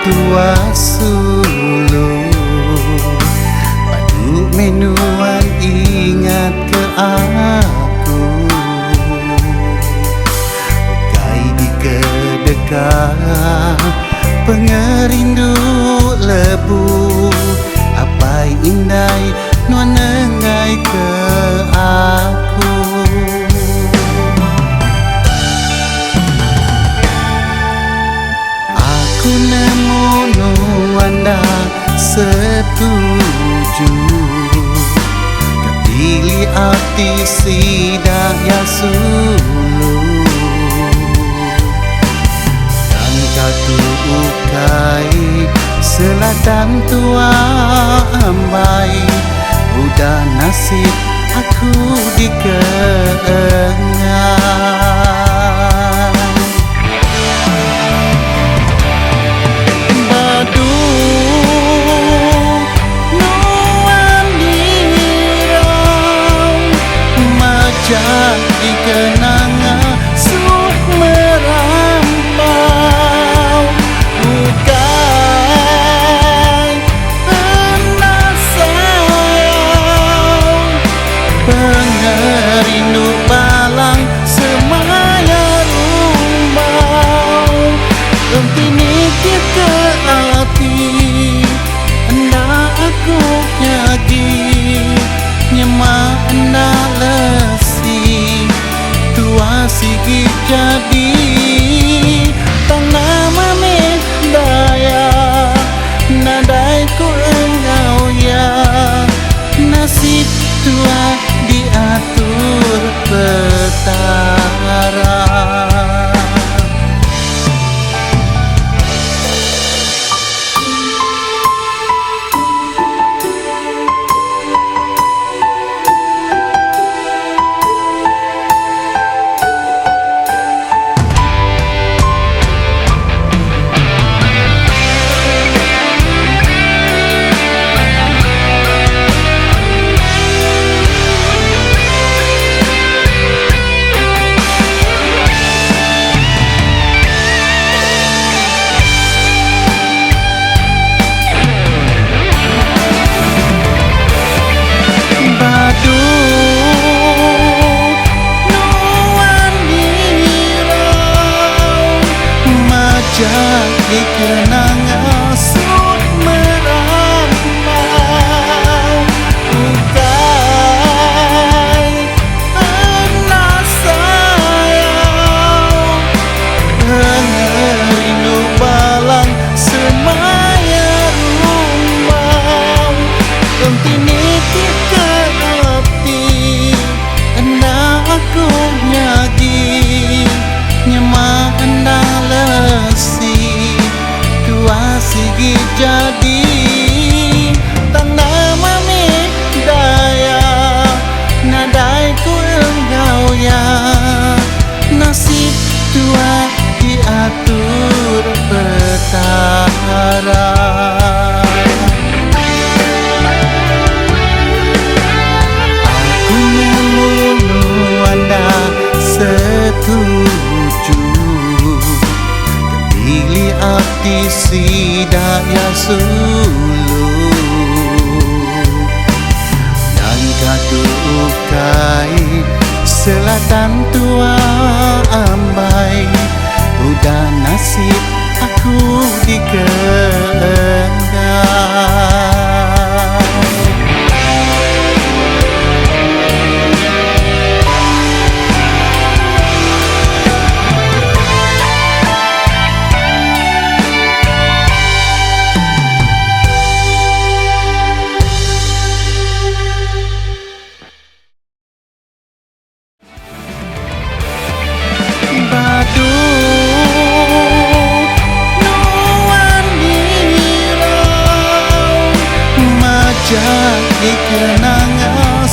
tua sulung, padu menuan ingat ke aku. Bukai di kedekah pengerindu lebu, apai indai nuan nengai ke aku. Aku nemu nuanda setuju, kapili arti sidak ya sulu. Dan katu ukai selatan tua ambai, udah nasib aku dikeengai. Jadi kenangan suh merampau, bukai pernah sayang, pengerindu balang semaya rumbau. Entini kita hati hendak aku nyagi, nyemak hendak tua sigi jadi tanah mame daya, nadai ku engkau ya, nasib tua diatur petara. Jadi kenangan suh merampau, bukai pernah sayang, pengerindu balang semaya rumbau. Entini kita hati hendak aku nyagi, nyemak hendak sigi jadi tanah mami daya, nadai ku engkau ya, nasib tua diatur petara. Aku nemu nuanda setuju, pilih arti sidak ya sulu. Dan katu ukai selatan tua ambai, udah nasib aku dikeengai. Jadi kenangan